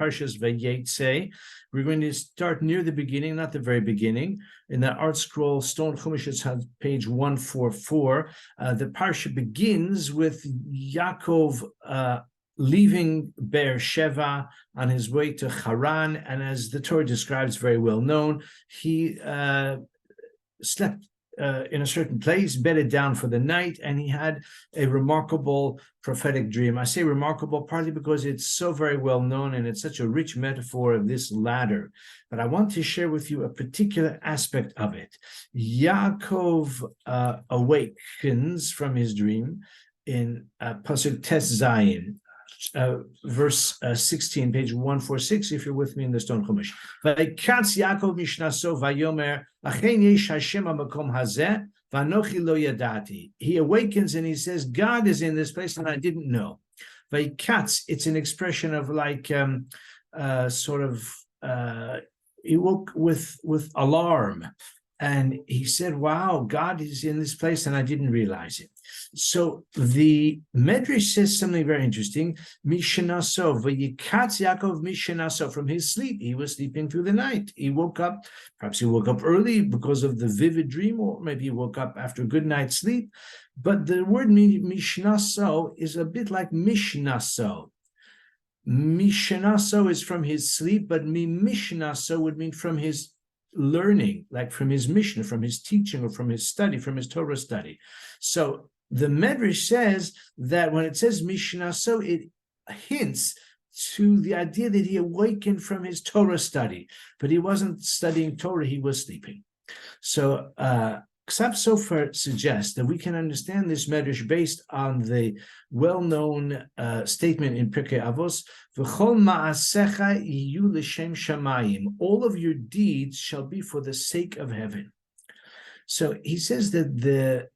Parshas Vayetzei. We're going to start near the beginning, not the very beginning. In the Art Scroll Stone Chumash, it's on page 144. The Parsha begins with Yaakov leaving Beersheba on his way to Haran, and as the Torah describes, very well known, he slept in a certain place, bedded down for the night, and he had a remarkable prophetic dream. I say remarkable partly because it's so very well known and it's such a rich metaphor of this ladder. But I want to share with you a particular aspect of it. Yaakov awakens from his dream in Pasuk Tes Zayin, verse 16, page 146, if you're with me in the Stone Chumash. Vayikatz Yaakov mishnaso vayomer achen yesh Hashem hamakom hazeh vanochi lo yadati. He awakens and he says, God is in this place and I didn't know. Vayikatz, it's an expression of like he woke with alarm. And he said, wow, God is in this place and I didn't realize it. So the Medrash says something very interesting. Mishanaso, vayikatz Yaakov mishanaso, from his sleep. He was sleeping through the night. He woke up, perhaps he woke up early because of the vivid dream, or maybe he woke up after a good night's sleep. But the word mishnaso is a bit like mishnaso. Mishanaso is from his sleep, but mishnaso would mean from his learning, like from his mission, from his teaching, or from his study, from his Torah study. So the Medrash says that when it says Mishnah, so it hints to the idea that he awakened from his Torah study, but he wasn't studying Torah, he was sleeping. So Sofer suggests that we can understand this Medrash based on the well-known statement in Pirkei Avos, V'chol ma'asecha yiyu l'shem shamayim. All of your deeds shall be for the sake of heaven. So he says that the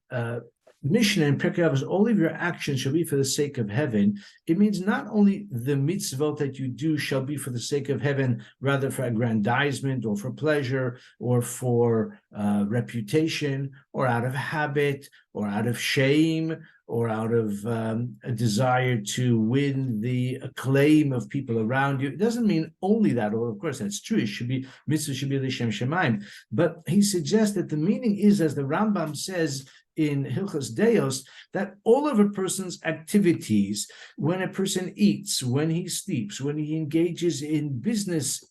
Mishnah in Pirkei Avos, all of your actions shall be for the sake of heaven. It means not only the mitzvot that you do shall be for the sake of heaven, rather for aggrandizement or for pleasure or for reputation or out of habit or out of shame or out of a desire to win the acclaim of people around you. It doesn't mean only that, or of course that's true. It should be, mitzvah should be l'shem shemaim. But he suggests that the meaning is, as the Rambam says in Hilchos Deos, that all of a person's activities, when a person eats, when he sleeps, when he engages in business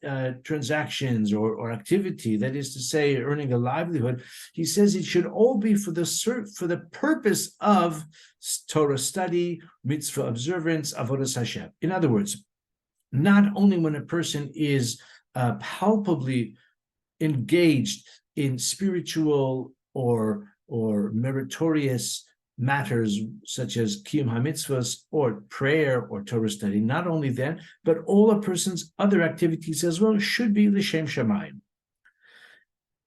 transactions or activity, that is to say, earning a livelihood, he says it should all be for the purpose of Torah study, mitzvah observance, avodas Hashem. In other words, not only when a person is palpably engaged in spiritual or meritorious matters such as Kiyum HaMitzvahs or prayer or Torah study, not only then, but all a person's other activities as well should be l'shem shamayim.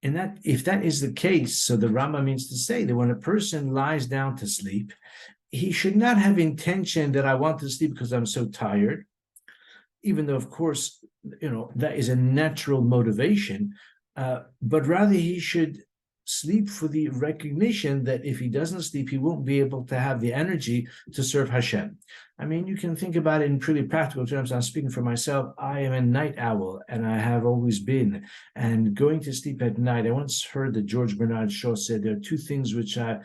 And that, if that is the case, so the Rambam means to say that when a person lies down to sleep, he should not have intention that I want to sleep because I'm so tired, even though, of course, that is a natural motivation, but rather he should sleep for the recognition that if he doesn't sleep, he won't be able to have the energy to serve Hashem. I mean, you can think about it in pretty practical terms. I'm speaking for myself. I am a night owl, and I have always been. And going to sleep at night, I once heard that George Bernard Shaw said there are two things which I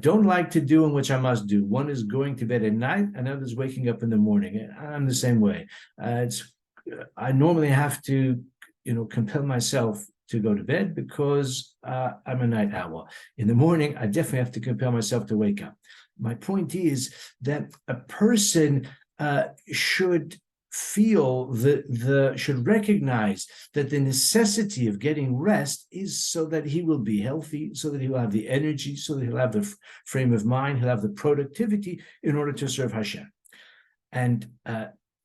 don't like to do and which I must do. One is going to bed at night, another is waking up in the morning. I'm the same way. I normally have to, compel myself to go to bed because I'm a night owl. In the morning, I definitely have to compel myself to wake up. My point is that a person should feel should recognize that the necessity of getting rest is so that he will be healthy, so that he will have the energy, so that he'll have the frame of mind, he'll have the productivity in order to serve Hashem. And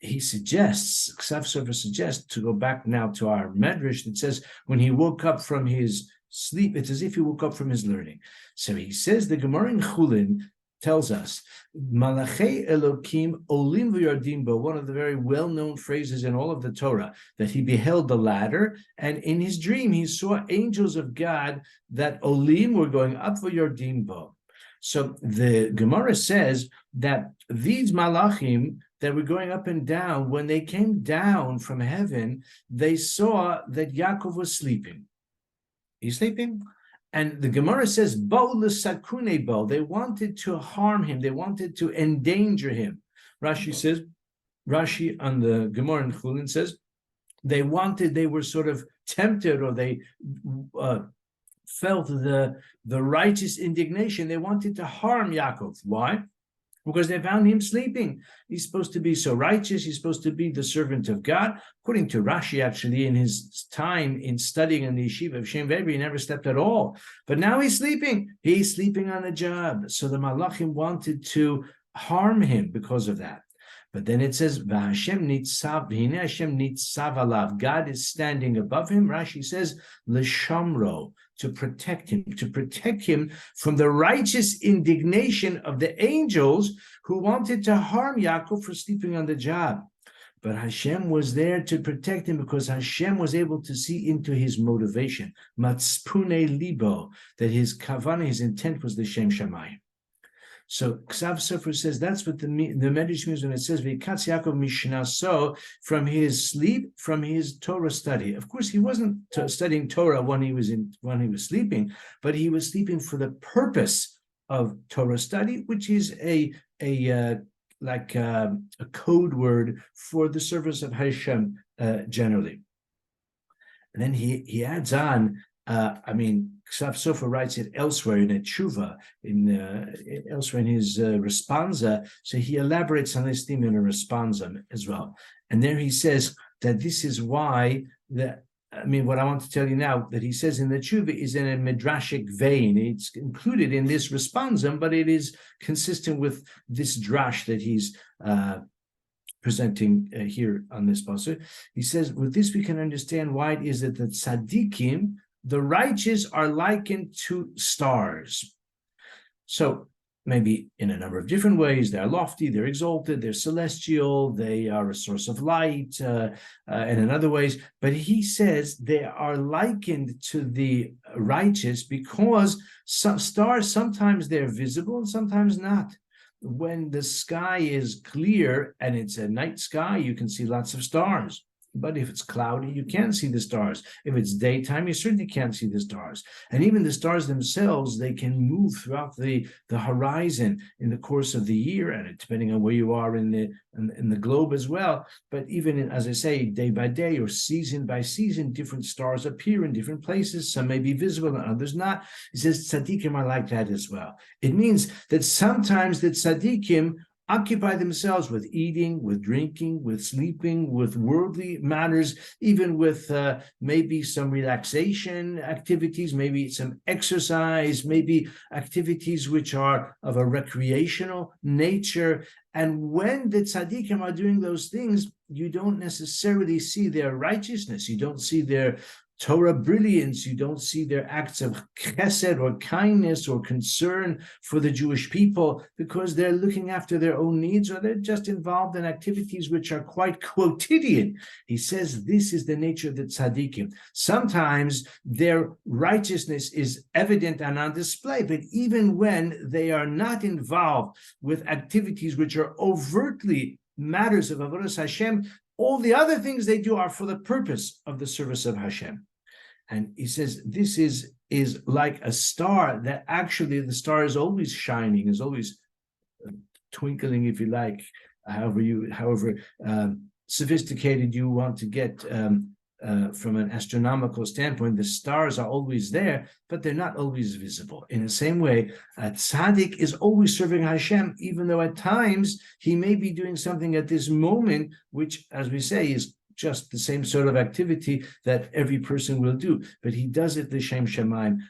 he suggests, Ksav Sofer suggests, to go back now to our Medrash that says when he woke up from his sleep, it's as if he woke up from his learning. So he says the Gemara in Chulin tells us, Malachei Elokim Olim v'Yardim Bo, one of the very well-known phrases in all of the Torah, that he beheld the ladder, and in his dream he saw angels of God that Olim were going up v'Yardim Bo. So the Gemara says that these malachim that were going up and down, when they came down from heaven, they saw that Yaakov was sleeping. He's sleeping. And the Gemara says, Bo l'sakune bo. They wanted to harm him. They wanted to endanger him. Rashi on the Gemara in Chulin says, they were sort of tempted, or they felt the righteous indignation. They wanted to harm Yaakov. Why? Because they found him sleeping. He's supposed to be so righteous. He's supposed to be the servant of God. According to Rashi, actually, in his time in studying in the yeshiva of Shem Ve'er, he never slept at all. But now he's sleeping. He's sleeping on the job. So the Malachim wanted to harm him because of that. But then it says, Hashem nitzav alav. God is standing above him. Rashi says, l'shamro, to protect him from the righteous indignation of the angels who wanted to harm Yaakov for sleeping on the job. But Hashem was there to protect him because Hashem was able to see into his motivation, matzpune libo, that his kavanah, his intent was the Shem Shamayim. So Ksav Sofer says that's what the Medrash means when it says V'ikatz Yaakov mishnaso, from his sleep, from his Torah study. Of course, he wasn't studying Torah when he was sleeping, but he was sleeping for the purpose of Torah study, which is a code word for the service of Hashem generally. And then he adds on. Ksav Sofer writes it elsewhere in a tshuva, elsewhere in his responsa. So he elaborates on this theme in a responsa as well. And there he says that this is why what I want to tell you now, that he says in the tshuva is in a midrashic vein. It's included in this responsum, but it is consistent with this drash that he's presenting here on this passage. He says, with this we can understand why it is that the tzaddikim, the righteous, are likened to stars. So maybe in a number of different ways, they're lofty, they're exalted, they're celestial, they are a source of light, and in other ways. But he says they are likened to the righteous because some stars, sometimes they're visible and sometimes not. When the sky is clear and it's a night sky, you can see lots of stars. But if it's cloudy, you can't see the stars. If it's daytime, you certainly can't see the stars. And even the stars themselves, they can move throughout the horizon in the course of the year, and depending on where you are in the globe as well. But even, as I say, day by day or season by season, different stars appear in different places. Some may be visible and others not. He says tzaddikim are like that as well. It means that sometimes the tzaddikim occupy themselves with eating, with drinking, with sleeping, with worldly matters, even with maybe some relaxation activities, maybe some exercise, maybe activities which are of a recreational nature. And when the tzaddikim are doing those things, you don't necessarily see their righteousness. You don't see their Torah brilliance. You don't see their acts of chesed or kindness or concern for the Jewish people, because they're looking after their own needs, or they're just involved in activities which are quite quotidian. He says this is the nature of the tzaddikim. Sometimes their righteousness is evident and on display, but even when they are not involved with activities which are overtly matters of avodas Hashem, all the other things they do are for the purpose of the service of Hashem. And he says this is like a star, that actually the star is always shining, is always twinkling, if you like, however sophisticated you want to get from an astronomical standpoint. The stars are always there, but they're not always visible. In the same way, a tzaddik is always serving Hashem, even though at times he may be doing something at this moment, which, as we say, is just the same sort of activity that every person will do, but he does it l'shem shamayim.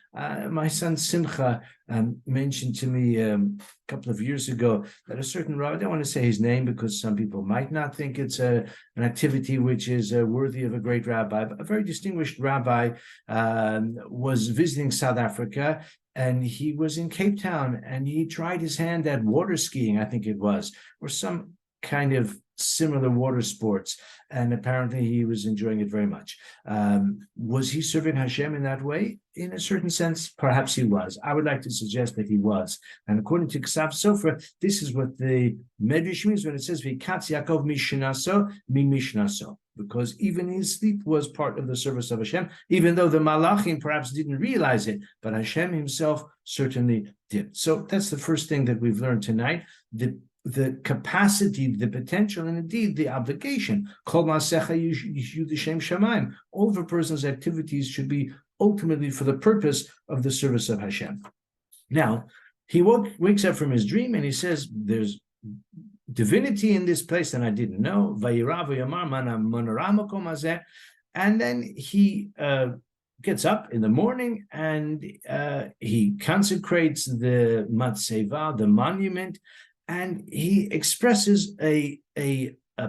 My son Simcha mentioned to me a couple of years ago that a certain rabbi, I don't want to say his name because some people might not think it's an activity which is worthy of a great rabbi, but a very distinguished rabbi was visiting South Africa, and he was in Cape Town, and he tried his hand at water skiing, I think it was, or some kind of similar water sports, and apparently he was enjoying it very much. Was he serving Hashem in that way? In a certain sense, perhaps he was. I would like to suggest that he was. And according to Ksav Sofer, this is what the Medrash means when it says V'katz Yaakov mishnaso mi mishnaso, because even his sleep was part of the service of Hashem, even though the Malachim perhaps didn't realize it, but Hashem himself certainly did. So that's the first thing that we've learned tonight. The capacity, the potential, and indeed the obligation. All of a person's activities should be ultimately for the purpose of the service of Hashem. Now, he wakes up from his dream and he says, there's divinity in this place and I didn't know. And then he gets up in the morning and he consecrates the Matseva, the monument, and he expresses a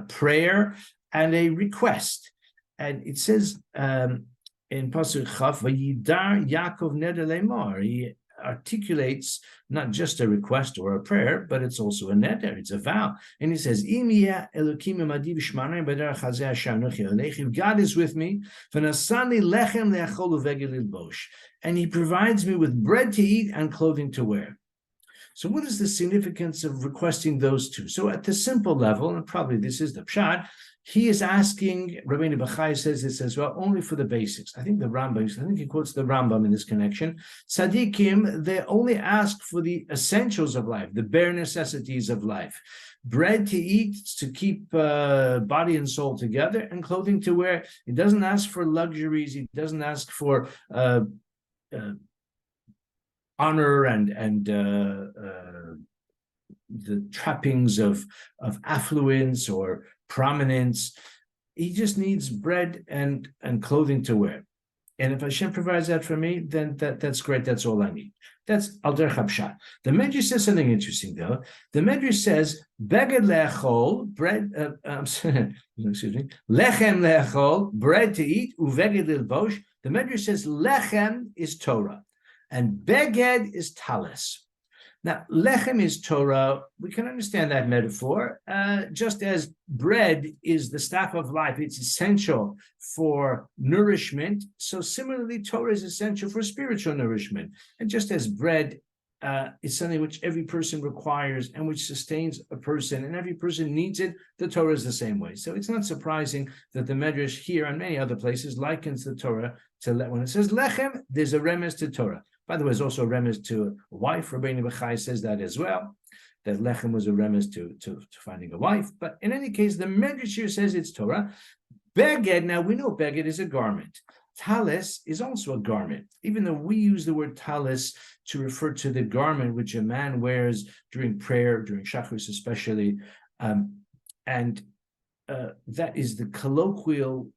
prayer and a request. And it says in Pasuk Chaf, Vayidar Yaakov neder lemor. He articulates not just a request or a prayer, but it's also a neder, it's a vow. And he says, if God is with me, and he provides me with bread to eat and clothing to wear. So what is the significance of requesting those two? So at the simple level, and probably this is the pshat, he is asking, Rabbeinu Bachai says this as well, only for the basics. I think he quotes the Rambam in this connection. Tzaddikim, they only ask for the essentials of life, the bare necessities of life. Bread to eat, to keep body and soul together, and clothing to wear. He doesn't ask for luxuries. He doesn't ask for honor and the trappings of affluence or prominence. He just needs bread and clothing to wear. And if Hashem provides that for me, then that's great. That's all I need. That's al derech hapshat. The Medrash says something interesting, though. The Medrash says, beged le'achol, bread, excuse me, lechem le'achol, bread to eat, uveged lilbosh. The Medrash says lechem is Torah, and beged is talis. Now, lechem is Torah. We can understand that metaphor. Just as bread is the staff of life, it's essential for nourishment. So similarly, Torah is essential for spiritual nourishment. And just as bread is something which every person requires and which sustains a person, and every person needs it, the Torah is the same way. So it's not surprising that the Medrash here and many other places likens the Torah to, when it says lechem, there's a remez to Torah. By the way, there's also a remez to a wife. Rabbeinu Bachai says that as well, that lechem was a remez to finding a wife. But in any case, the Medrash here says it's Torah. Beged, now we know beged is a garment. Talis is also a garment, even though we use the word talis to refer to the garment which a man wears during prayer, during Shacharis especially, and that is the colloquial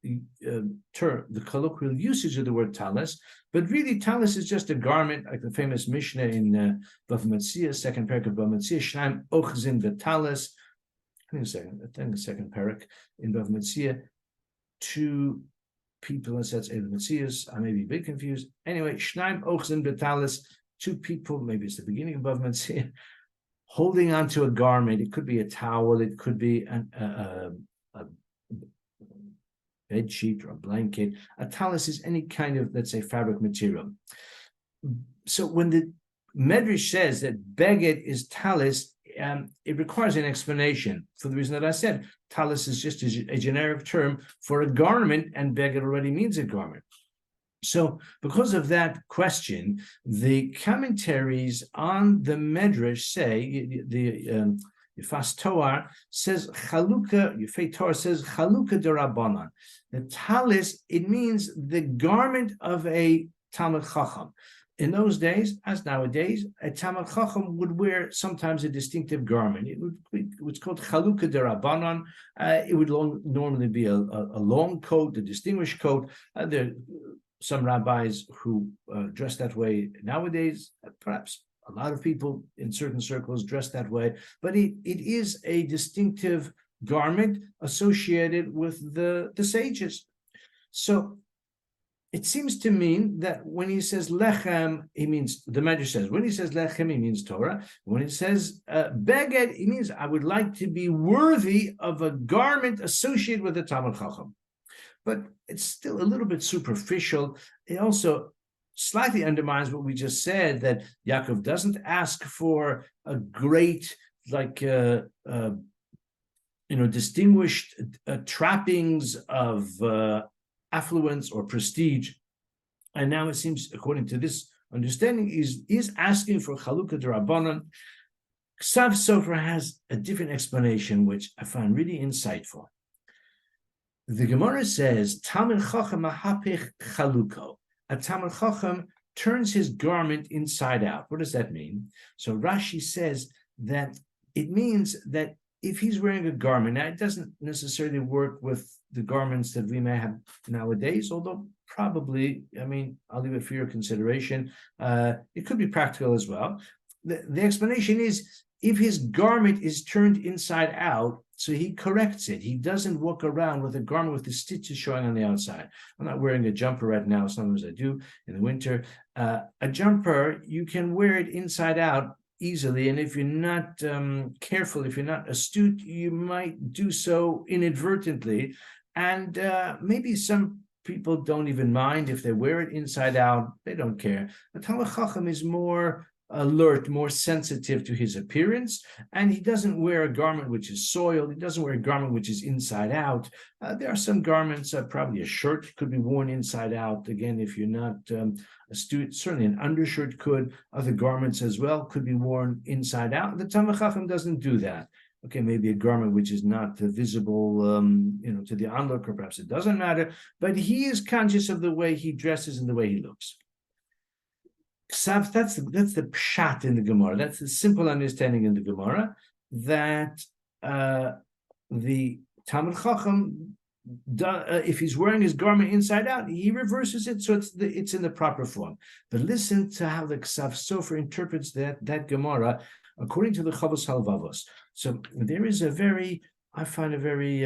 term, the colloquial usage of the word talis. But really, talis is just a garment, like the famous Mishnah in Vayetzei, second parak of Vayetzei, Shnaim ochzin v'talis. I think the second parak in Vayetzei, two people, and that's Eilu Metzias. I may be a bit confused. Anyway, Shnaim ochzin v'talis, two people, maybe it's the beginning of Vayetzei, holding onto a garment. It could be a towel, it could be a bed sheet or a blanket. A talis is any kind of, let's say, fabric material. So when the Medrash says that beged is talis, it requires an explanation for the reason that I said. Talis is just a generic term for a garment, and beged already means a garment. So because of that question, the commentaries on the Medrash say, the Yifas Toar says Chaluka, Yifei Torah says Chaluka derabanan. The talis, it means the garment of a Talmid Chacham. In those days, as nowadays, a Talmid Chacham would wear sometimes a distinctive garment. It was called Chaluka derabanan. It would normally be a long coat, a distinguished coat. There are some rabbis who dress that way nowadays, perhaps. A lot of people in certain circles dress that way, but it is a distinctive garment associated with the sages. So it seems to mean that when he says lechem, he means, the Medrash says, when he says lechem, he means Torah. When he says beged, he means I would like to be worthy of a garment associated with the Talmid Chacham. But it's still a little bit superficial. It also slightly undermines what we just said, that Yaakov doesn't ask for a great, distinguished trappings of affluence or prestige. And now it seems, according to this understanding, is asking for Chalukah D'Rabbanan. Ksav Sofer has a different explanation, which I find really insightful. The Gemara says, Talmid Chacham mahapich chaluko. A Talmid Chacham turns his garment inside out. What does that mean? So Rashi says that it means that if he's wearing a garment, now it doesn't necessarily work with the garments that we may have nowadays, although probably, I'll leave it for your consideration. It could be practical as well. The explanation is, if his garment is turned inside out, so he corrects it. He doesn't walk around with a garment with the stitches showing on the outside. I'm not wearing a jumper right now. Sometimes I do in the winter. A jumper, you can wear it inside out easily. And if you're not careful, if you're not astute, you might do so inadvertently. And maybe some people don't even mind if they wear it inside out. They don't care. The Talmid Chacham is more alert, more sensitive to his appearance, and he doesn't wear a garment which is soiled. He doesn't wear a garment which is inside out. There are some garments, probably a shirt could be worn inside out. Again, if you're not astute, certainly an undershirt could. Other garments as well could be worn inside out. The Talmid Chacham doesn't do that. Okay, maybe a garment which is not visible, to the onlooker, perhaps it doesn't matter, but he is conscious of the way he dresses and the way he looks. That's the pshat in the Gemara. That's the simple understanding in the Gemara, that the Talmid Chacham, if he's wearing his garment inside out, he reverses it, so it's in the proper form. But listen to how the Ksav Sofer interprets that Gemara according to the Chavos Halvavos. So there is I find a very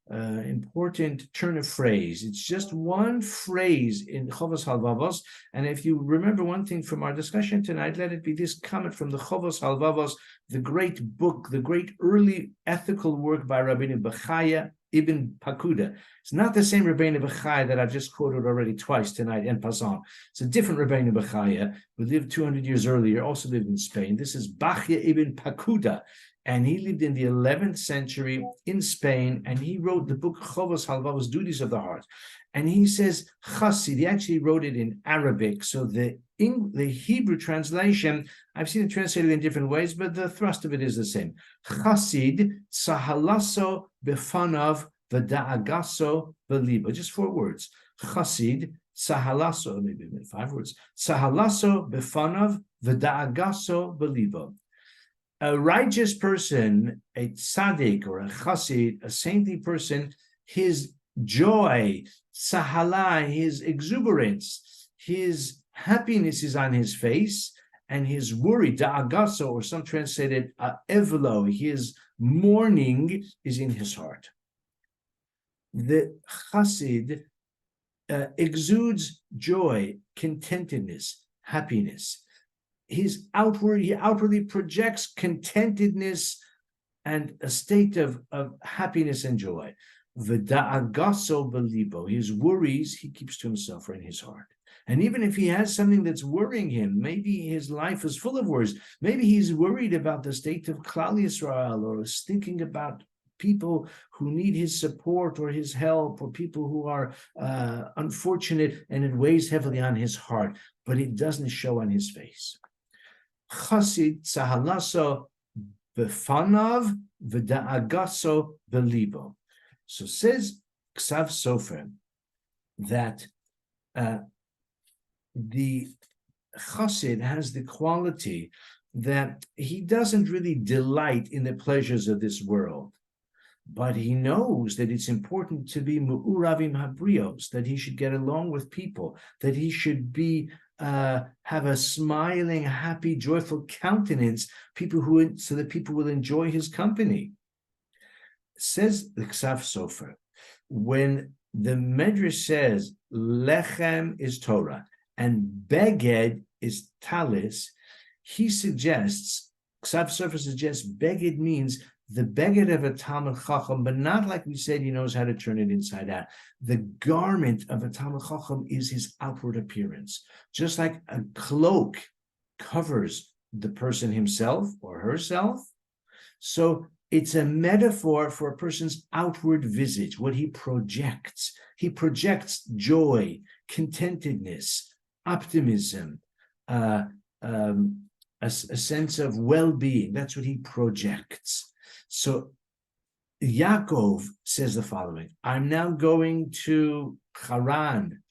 important turn of phrase. It's just one phrase in Chavos Halvavos, and if you remember one thing from our discussion tonight, let it be this comment from the Chavos Halvavos, the great book, the great early ethical work by Rabbeinu Bechaya Ibn Pakuda. It's not the same Rabbeinu Bechaya that I've just quoted already twice tonight en passant. It's a different Rabbeinu Bechaya who lived 200 years earlier, also lived in Spain. This is Bechaya Ibn Pakuda, and he lived in the 11th century in Spain, and he wrote the book Chovos Halvavos, Duties of the Heart. And he says Chassid, he actually wrote it in Arabic, so the Hebrew translation, I've seen it translated in different ways, but the thrust of it is the same. Chassid sahalaso befanav v'da'agaso belibo. Just 4 words. Chassid sahalaso, maybe 5 words. Sahalaso befanav v'da'agaso belibo. A righteous person, a tzaddik or a chassid, a saintly person, his joy, sahala, his exuberance, his happiness is on his face, and his worry, da'agaso, or some translated evlo, his mourning is in his heart. The chassid exudes joy, contentedness, happiness. He outwardly projects contentedness and a state of happiness and joy. V'da'agaso belibo, his worries he keeps to himself or in his heart. And even if he has something that's worrying him, maybe his life is full of worries. Maybe he's worried about the state of Klal Yisrael, or is thinking about people who need his support or his help, or people who are unfortunate, and it weighs heavily on his heart, but it doesn't show on his face. Chassid sahalaso befanav v'da'agaso belibo. So says Ksav Sofer that the chassid has the quality that he doesn't really delight in the pleasures of this world, but he knows that it's important to be mu'uravim habrios, that he should get along with people, that he should be have a smiling, happy, joyful countenance, so that people will enjoy his company. Says the Ksav Sofer, when the Medrash says lechem is Torah and beged is talis, he suggests, Ksav Sofer suggests beged means the beged of a Talmud Chacham, but not like we said he knows how to turn it inside out. The garment of a Talmud Chacham is his outward appearance. Just like a cloak covers the person himself or herself, so it's a metaphor for a person's outward visage, what he projects. He projects joy, contentedness, optimism, a sense of well-being. That's what he projects. So Yaakov says the following: I'm now going to Haran,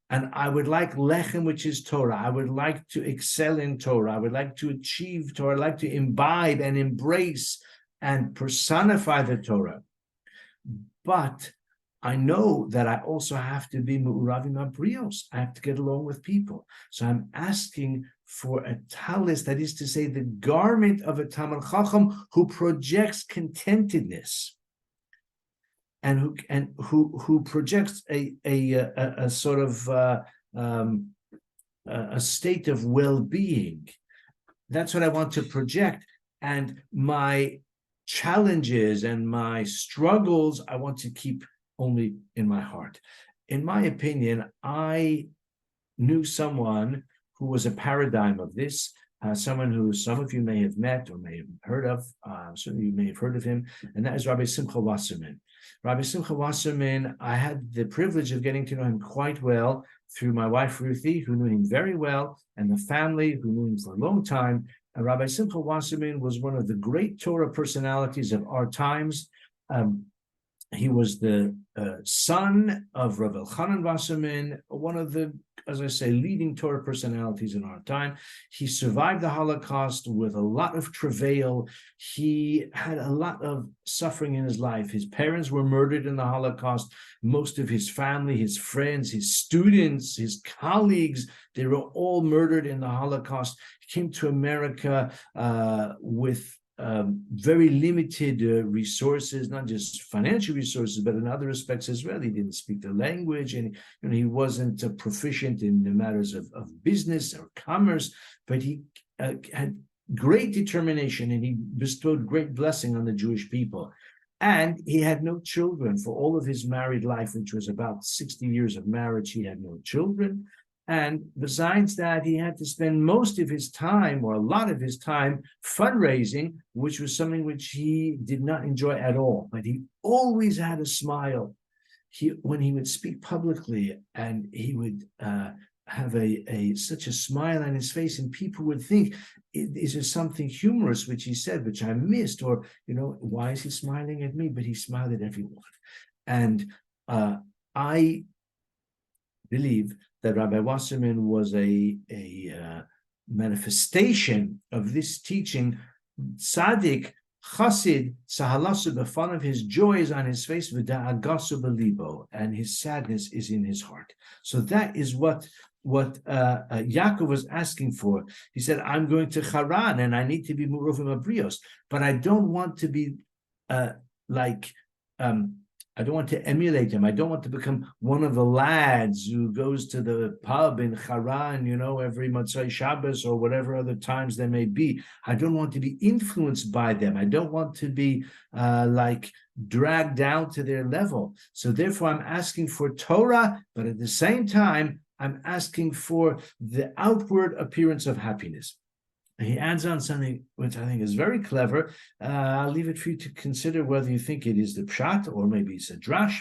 and I would like lechem, which is Torah. I would like to excel in Torah. I would like to achieve Torah. I'd like to imbibe and embrace and personify the Torah. But I know that I also have to be mu'uravim abrios. I have to get along with people. So I'm asking for a talis, that is to say, the garment of a Talmid Chacham who projects contentedness and who projects a sort of a state of well-being. That's what I want to project. And my challenges and my struggles, I want to keep only in my heart. In my opinion, I knew someone who was a paradigm of this, someone who some of you may have met or may have heard of, certainly you may have heard of him, and that is Rabbi Simcha Wasserman. Rabbi Simcha Wasserman, I had the privilege of getting to know him quite well through my wife Ruthie, who knew him very well, and the family who knew him for a long time. And Rabbi Simcha Wasserman was one of the great Torah personalities of our times. He was the son of Rav Elchanan Wasserman, one of the, as I say, leading Torah personalities in our time. He survived the Holocaust with a lot of travail. He had a lot of suffering in his life. His parents were murdered in the Holocaust. Most of his family, his friends, his students, his colleagues, they were all murdered in the Holocaust. He came to America with very limited resources, not just financial resources, but in other respects as well. He didn't speak the language, and he wasn't proficient in the matters of business or commerce, but he had great determination, and he bestowed great blessing on the Jewish people. And he had no children for all of his married life, which was about 60 years of marriage. He had no children. And besides that, he had to spend most of his time, or a lot of his time, fundraising, which was something which he did not enjoy at all. But he always had a smile. When he would speak publicly, and he would have such a smile on his face, and people would think, is there something humorous which he said, which I missed? Or, why is he smiling at me? But he smiled at everyone. And I believe that Rabbi Wasserman was a manifestation of this teaching. Tzaddik, Chassid, Sahalasu b'fanav, his joy is on his face, v'da'agasu b'libo, and his sadness is in his heart. So that is what Yaakov was asking for. He said, I'm going to Haran, and I need to be Murovim Abrios, but I don't want to be I don't want to emulate him. I don't want to become one of the lads who goes to the pub in Haran, every Motzei Shabbos or whatever other times there may be. I don't want to be influenced by them. I don't want to be dragged down to their level. So therefore, I'm asking for Torah, but at the same time, I'm asking for the outward appearance of happiness. He adds on something which I think is very clever. I'll leave it for you to consider whether you think it is the pshat or maybe it's a drash.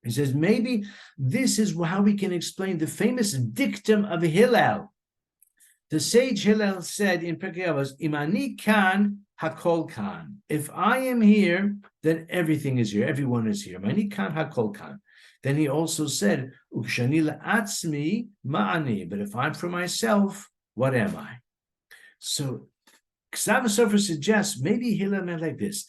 He says, maybe this is how we can explain the famous dictum of Hillel. The sage Hillel said in Pirkei Avos, Imani kan, hakol kan. If I am here, then everything is here. Everyone is here. Imani kan, hakol kan. Then he also said, Ukshani la'atzmi ma'ani. But if I'm for myself, what am I? So Ksav Sofer suggests maybe Hillel meant like this.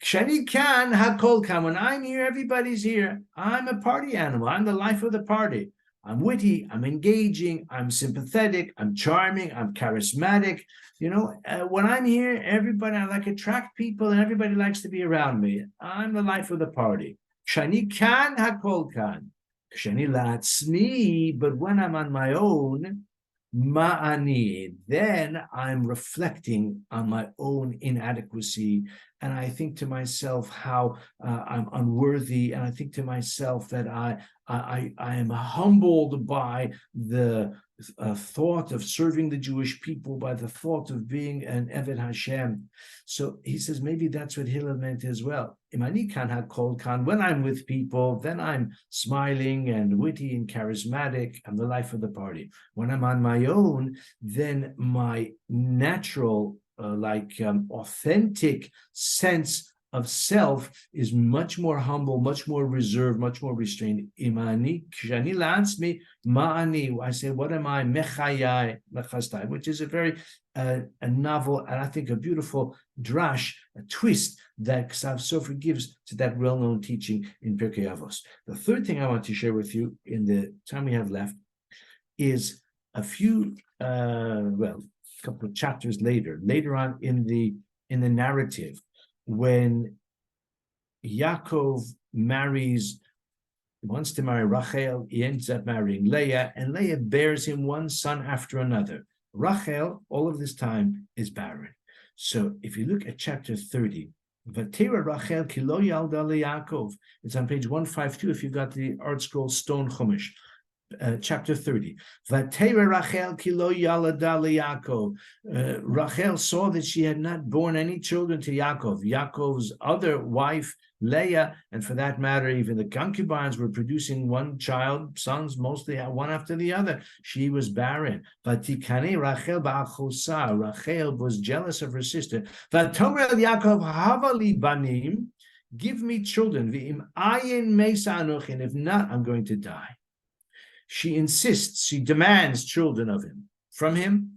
Kshani kan hakol kan. When I'm here, everybody's here. I'm a party animal. I'm the life of the party. I'm witty. I'm engaging. I'm sympathetic. I'm charming. I'm charismatic. When I'm here, everybody, I attract people, and everybody likes to be around me. I'm the life of the party. Shani kan hakol kan. Shani la'atzmi, but when I'm on my own, ma'ani, then I'm reflecting on my own inadequacy, and I think to myself how I'm unworthy, and I think to myself that I am humbled by the thought of serving the Jewish people, by the thought of being an Eved Hashem. So he says maybe that's what Hillel meant as well. Imani kan hakol kan. When I'm with people, then I'm smiling and witty and charismatic. I'm the life of the party. When I'm on my own, then my natural, authentic sense of self is much more humble, much more reserved, much more restrained. Imani kshani la'atzmi ma'ani. I say, what am I? Mechayai mechastai, which is a very a novel and I think a beautiful drash, a twist that Sofer gives to that well-known teaching in Pirkei Avos. The third thing I want to share with you in the time we have left is a few, a couple of chapters later on in the narrative, when Yaakov wants to marry Rachel, he ends up marrying Leah, and Leah bears him one son after another. Rachel, all of this time, is barren. So if you look at chapter 30, Vatera Rachel ki lo yalda leYaakov. It's on page 152 if you've got the Art Scroll Stone Chumash. Chapter 30. Vatera Rachel ki lo yalda leYaakov. Rachel saw that she had not borne any children to Yaakov. Yaakov's other wife, Leah, and for that matter, even the concubines were producing one child, sons mostly one after the other. She was barren. Vatikane Rachel ba'achosa. Rachel was jealous of her sister. Vatomer Yaakov havali banim. Give me children. V'im ayin meisa anochi. And if not, I'm going to die. She insists, she demands children from him.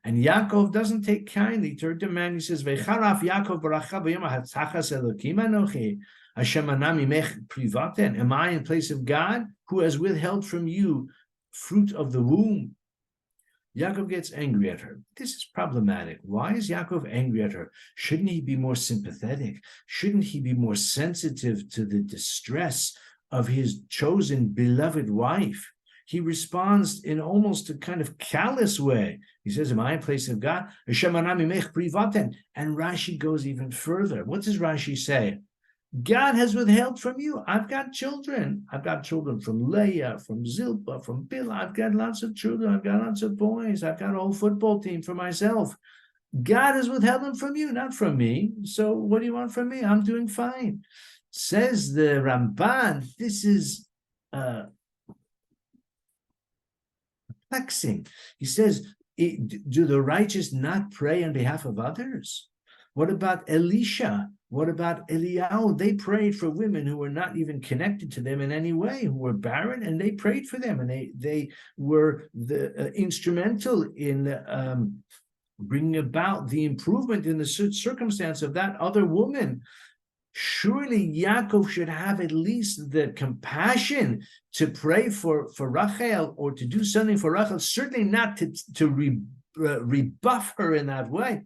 And Yaakov doesn't take kindly to her demand. He says, V'charaf Yaakov b'Rachel b'yom ha'tzachas Elokim anochi, Hashem anami mech privaten. Am I in place of God, who has withheld from you fruit of the womb? Yaakov gets angry at her. This is problematic. Why is Yaakov angry at her? Shouldn't he be more sympathetic? Shouldn't he be more sensitive to the distress of his chosen beloved wife? He responds in almost a kind of callous way. He says, am I in place of God? And Rashi goes even further. What does Rashi say? God has withheld from you. I've got children. I've got children from Leah, from Zilpah, from Bilhah. I've got lots of children. I've got lots of boys. I've got a whole football team for myself. God has withheld them from you, not from me. So what do you want from me? I'm doing fine. Says the Ramban, this is perplexing. He says, do the righteous not pray on behalf of others? What about Elisha? What about Eliyahu? They prayed for women who were not even connected to them in any way, who were barren, and they prayed for them, and they were instrumental in bringing about the improvement in the circumstance of that other woman. Surely Yaakov should have at least the compassion to pray for Rachel or to do something for Rachel, certainly not to rebuff her in that way.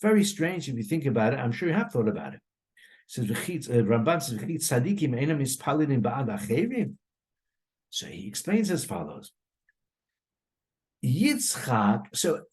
Very strange if you think about it. I'm sure you have thought about it. Says Ramban says tzadikim einam mispalin ba'ad acherim. So he explains as follows. Yitzchak. So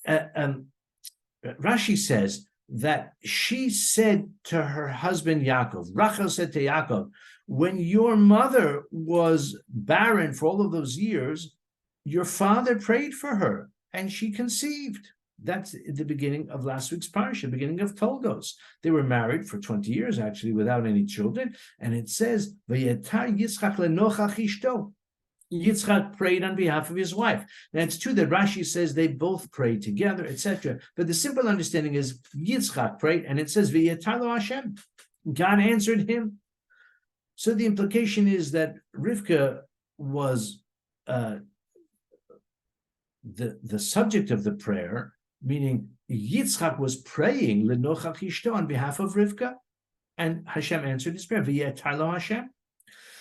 Rashi says that she said to her husband Yaakov, Rachel said to Yaakov, when your mother was barren for all of those years, your father prayed for her and she conceived. That's the beginning of last week's Parasha, beginning of Toldos. They were married for 20 years, actually, without any children. And it says, Vayetar Yitzchak lenochach ishto. Yitzchak prayed on behalf of his wife. Now, it's true that Rashi says they both prayed together, etc. But the simple understanding is Yitzchak prayed, and it says, Vayetar lo Hashem. God answered him. So the implication is that Rivka was the subject of the prayer, meaning Yitzchak was praying lenochach ishto on behalf of Rivka, and Hashem answered his prayer. V'yetar lo Hashem.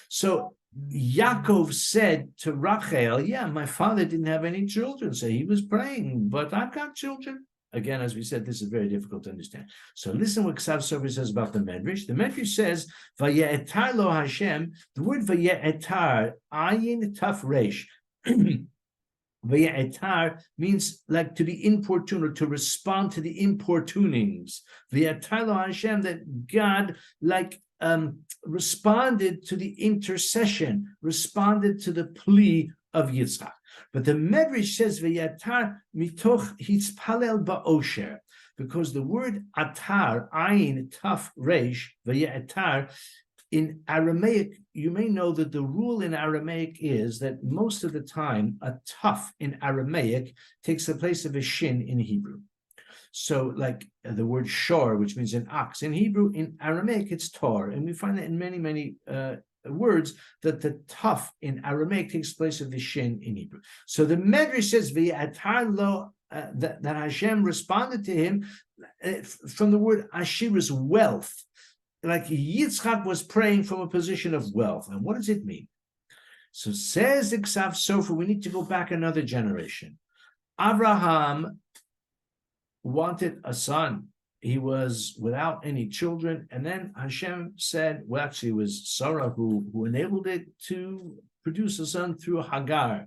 So Yaakov said to Rachel, yeah, my father didn't have any children, so he was praying, but I've got children. again, as we said, this is very difficult to understand. So listen what Ksav Sofer says about the Medrash. The Medrash says, Vaye'etar lo Hashem, the word Vaye'etar, ayin taf resh. Vaye'etar means like to be importuned or to respond to the importunings. Vaye'etar lo Hashem, that God like responded to the intercession, responded to the plea of Yitzchak. But the Medrash says Vaye'etar mitoch hitzpalel ba'osher, because the word atar, ayin, taf, resh, Vaye'etar, in Aramaic, you may know that the rule in Aramaic is that most of the time, a taf in Aramaic takes the place of a shin in Hebrew. So like the word shor, which means an ox, in Hebrew, in Aramaic, it's tor. And we find that in many, many words that the taf in Aramaic takes place of the shin in Hebrew. So the Medrash says, V'yatar lo, that Hashem responded to him from the word ashirus, wealth. Like Yitzchak was praying from a position of wealth. And what does it mean? So says the Ksav Sofer, we need to go back another generation. Abraham wanted a son. He was without any children. And then Hashem said, well, actually it was Sarah who enabled it to produce a son through Hagar.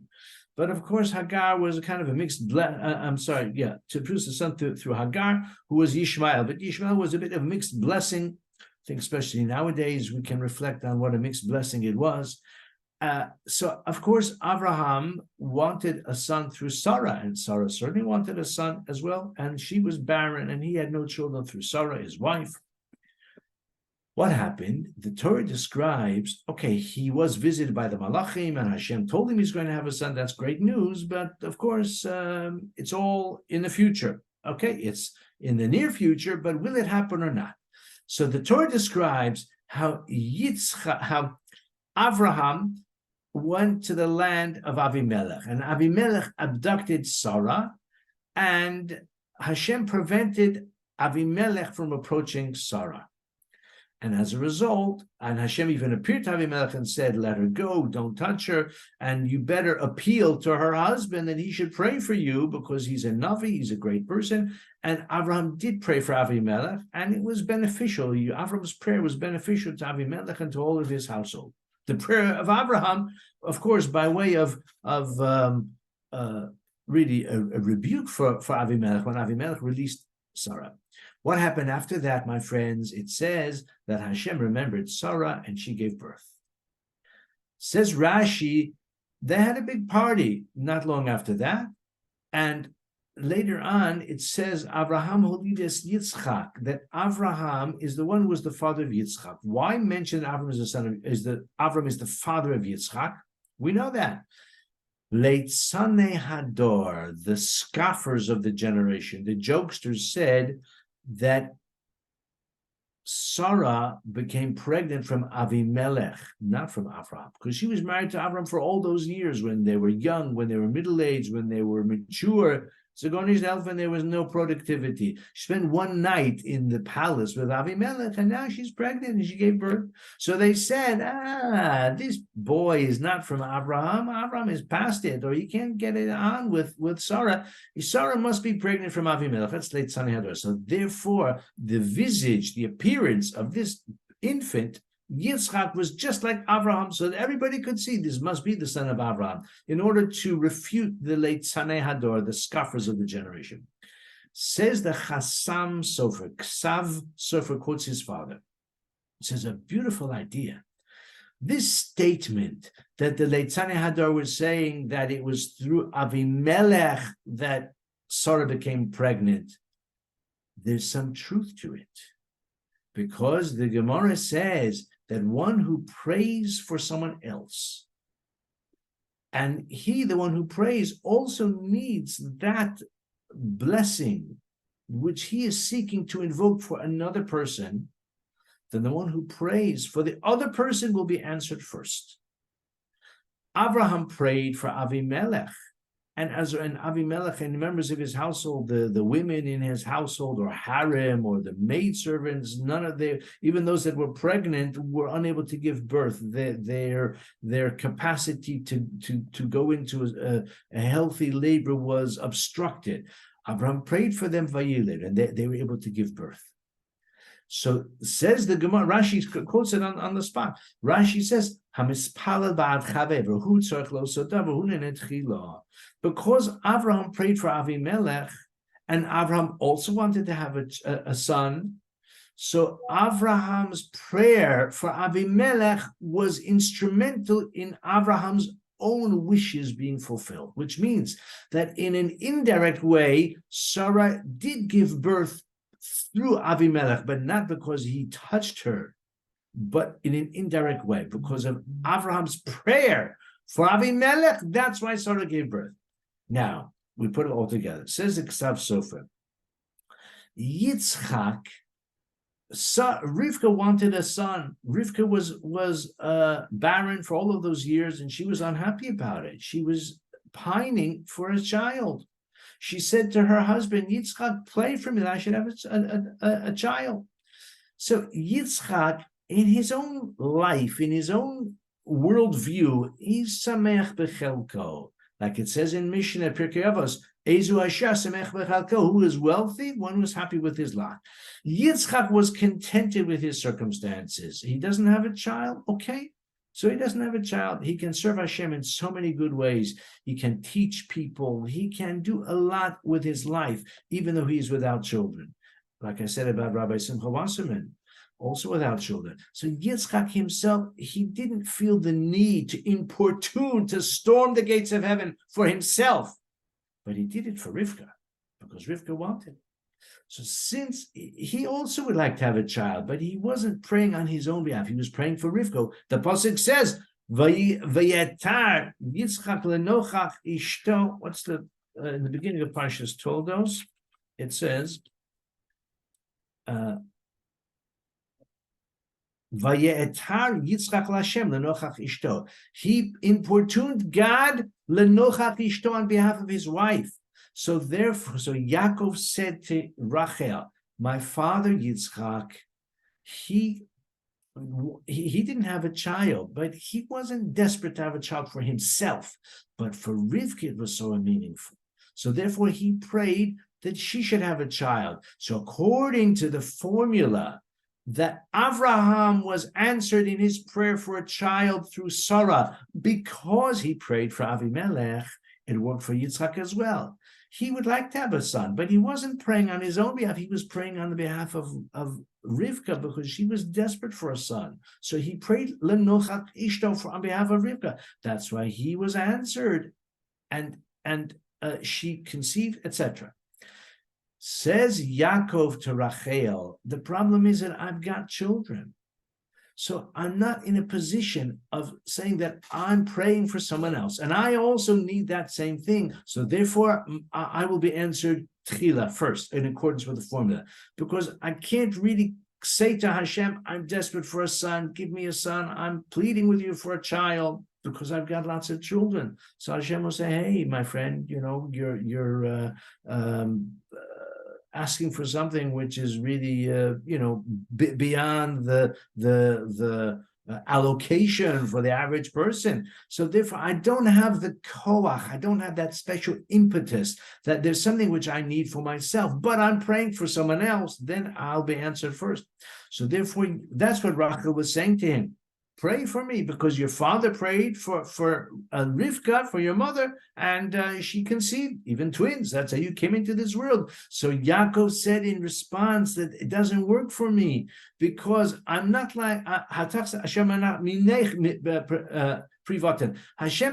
But of course, Hagar was a kind of a mixed, to produce a son through Hagar, who was Yishmael. But Yishmael was a bit of a mixed blessing. I think especially nowadays, we can reflect on what a mixed blessing it was. So, of course, Abraham wanted a son through Sarah, and Sarah certainly wanted a son as well, and she was barren, and he had no children through Sarah, his wife. What happened? The Torah describes, okay, he was visited by the Malachim, and Hashem told him he's going to have a son. That's great news, but of course, it's all in the future. Okay, it's in the near future, but will it happen or not? So the Torah describes how Abraham went to the land of Avimelech, and Avimelech abducted Sarah, and Hashem prevented Avimelech from approaching Sarah. And as a result, and Hashem even appeared to Avimelech and said, let her go, don't touch her, and you better appeal to her husband that he should pray for you because he's a Navi, he's a great person. And Abraham did pray for Avimelech, and it was beneficial. Abraham's prayer was beneficial to Avimelech and to all of his household. The prayer of Abraham, of course, by way of really a rebuke for Avimelech when Avimelech released Sarah. What happened after that, my friends? It says that Hashem remembered Sarah and she gave birth. Says Rashi, they had a big party not long after that. And later on, it says Avraham holides Yitzchak, that Avraham is the one who was the father of Yitzchak. Why mention Avram as the son of Avram is the father of Yitzchak? We know that. Vayetzei Hador, the scoffers of the generation, the jokesters said that Sarah became pregnant from Avimelech, not from Avram, because she was married to Avram for all those years when they were young, when they were middle-aged, when they were mature. So when there was no productivity. She spent one night in the palace with Avimelech, and now she's pregnant and she gave birth. So they said, this boy is not from Abraham. Abraham is past it, or he can't get it on with Sarah. Sarah must be pregnant from Avimelech. That's late Sanhedrin. So therefore, the visage, the appearance of this infant, Yitzchak, was just like Abraham, so that everybody could see this must be the son of Abraham, in order to refute the late Sanei Hador, the scoffers of the generation. Says the Chassam Sofer, Ksav Sofer quotes his father. It says a beautiful idea. This statement that the late Sanei Hador was saying that it was through Avimelech that Sarah became pregnant, there's some truth to it. Because the Gemara says that one who prays for someone else, and he, the one who prays, also needs that blessing which he is seeking to invoke for another person, then the one who prays for the other person will be answered first. Abraham prayed for Avimelech, and Avimelech and members of his household, the women in his household, or harem, or the maidservants, none of even those that were pregnant were unable to give birth. Their capacity to go into a healthy labor was obstructed. Abraham prayed for them, Vayilid, and they were able to give birth. So says the Gemara, Rashi quotes it on the spot. Rashi says, because Abraham prayed for Avimelech, and Abraham also wanted to have a son, so Abraham's prayer for Avimelech was instrumental in Abraham's own wishes being fulfilled, which means that in an indirect way, Sarah did give birth through Avimelech, but not because he touched her, but in an indirect way, because of Abraham's prayer for Avimelech. That's why Sarah gave birth. Now, we put it all together. It says the Sofer, Yitzchak, Rivka wanted a son. Rivka was barren for all of those years, and she was unhappy about it. She was pining for a child. She said to her husband, Yitzchak, pray for me that I should have a child. So Yitzchak, in his own life, in his own worldview, he's sameach bechelko. Like it says in Mishnah, Pirkei Avos, Ezu Asher samech bechelko, who is wealthy, one who is happy with his lot. Yitzchak was contented with his circumstances. He doesn't have a child, okay. So he doesn't have a child. He can serve Hashem in so many good ways. He can teach people. He can do a lot with his life, even though he's without children. Like I said about Rabbi Simcha Wasserman, also without children. So Yitzchak himself, he didn't feel the need to importune, to storm the gates of heaven for himself. But he did it for Rivka, because Rivka wanted. So since he also would like to have a child, but he wasn't praying on his own behalf, he was praying for Rivka. The pasuk says, Vayetar Yitzchak lenochach ishto. What's the in the beginning of Parasha's Toldos? It says, Vayetar Yitzchak Lashem lenochach ishto. He importuned God lenochach ishto on behalf of his wife. So therefore, Yaakov said to Rachel, my father Yitzchak, he didn't have a child, but he wasn't desperate to have a child for himself. But for Rivka, it was so meaningful. So therefore, he prayed that she should have a child. So according to the formula that Avraham was answered in his prayer for a child through Sarah, because he prayed for Avimelech, it worked for Yitzchak as well. He would like to have a son, but he wasn't praying on his own behalf. He was praying on the behalf of Rivka, because she was desperate for a son. So he prayed lenochach ishto on behalf of Rivka. That's why he was answered, and she conceived, etc. Says Yaakov to Rachel, the problem is that I've got children. So I'm not in a position of saying that I'm praying for someone else, and I also need that same thing. So therefore, I will be answered tchila first, in accordance with the formula, because I can't really say to Hashem, I'm desperate for a son, give me a son. I'm pleading with you for a child because I've got lots of children. So Hashem will say, hey, my friend, you're asking for something which is really, beyond the allocation for the average person. So therefore, I don't have the koach, I don't have that special impetus that there's something which I need for myself, but I'm praying for someone else, then I'll be answered first. So therefore, that's what Rachel was saying to him. Pray for me, because your father prayed for Rivka, for your mother, and she conceived, even twins. That's how you came into this world. So Yaakov said in response that it doesn't work for me, because I'm not like Hashem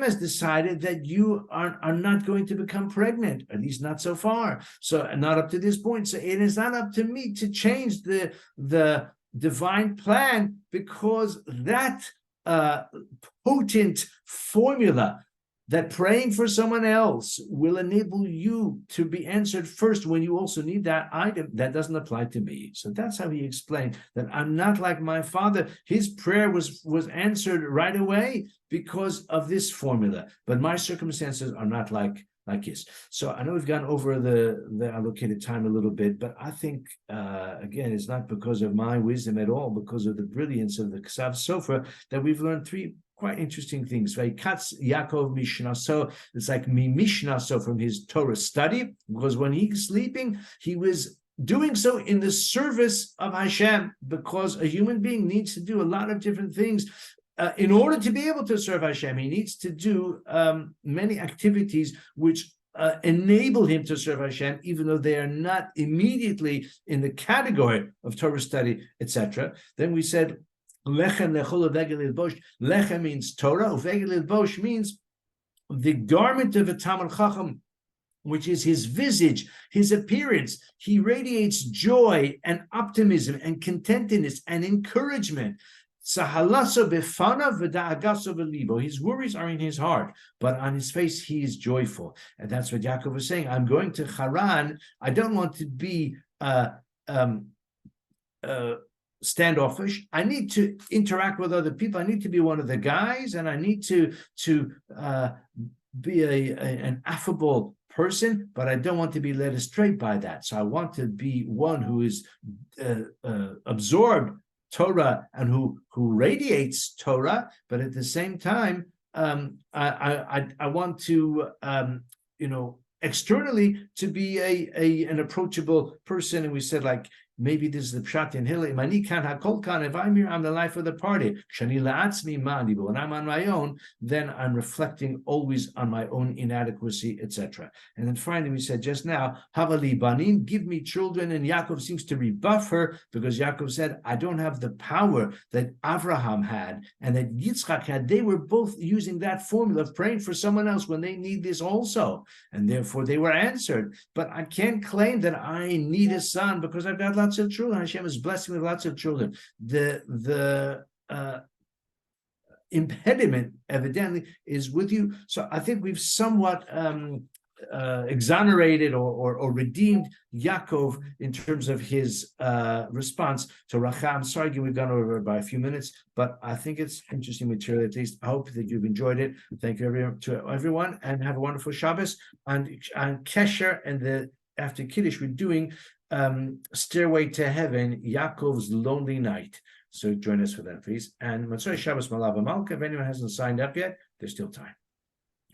has decided that you are not going to become pregnant, at least not so far. So not up to this point. So it is not up to me to change the divine plan, because that potent formula that praying for someone else will enable you to be answered first when you also need that item, that doesn't apply to me. So that's how he explained that I'm not like my father. His prayer was answered right away because of this formula, but my circumstances are not like his. So I know we've gone over the allocated time a little bit, but I think, again, it's not because of my wisdom at all, because of the brilliance of the Sofer, that we've learned three quite interesting things. Vayikatz Yaakov Mishnaso. It's like mi Mishnaso, from his Torah study, because when he's sleeping, he was doing so in the service of Hashem, because a human being needs to do a lot of different things. In order to be able to serve Hashem, he needs to do many activities which enable him to serve Hashem, even though they are not immediately in the category of Torah study, etc. Then we said, Lechem lechol uvegel lilbosh. Lechem means Torah, uvegel lilbosh means the garment of a Talmid Chacham, which is his visage, his appearance. He radiates joy and optimism and contentedness and encouragement. His worries are in his heart, but on his face he is joyful. And that's what Yaakov was saying. I'm going to Haran. I don't want to be standoffish. I need to interact with other people. I need to be one of the guys, and I need to be an affable person, but I don't want to be led astray by that. So I want to be one who is absorbed Torah and who radiates Torah, but at the same time, I want to externally to be an approachable person. And we said, like, maybe this is the pshat in Hillel. If I'm here, I'm the life of the party. But when I'm on my own, then I'm reflecting always on my own inadequacy, etc. And then finally, we said just now, Havali Banim, give me children. And Yaakov seems to rebuff her, because Yaakov said, I don't have the power that Avraham had and that Yitzchak had. They were both using that formula of praying for someone else when they need this also. And therefore, they were answered. But I can't claim that I need a son because I've got lots of children. Hashem is blessing with lots of children. The impediment evidently is with you. So I think we've somewhat exonerated or redeemed Yaakov in terms of his response to Rachel. I'm sorry we've gone over by a few minutes, but I think it's interesting material. At least I hope that you've enjoyed it. Thank you to everyone, and have a wonderful Shabbos. And Kesher, and after Kiddush, we're doing Stairway to Heaven, Yaakov's Lonely Night. So join us for that, please. And Matzoi Shabbos Malava Malka. If anyone hasn't signed up yet, there's still time.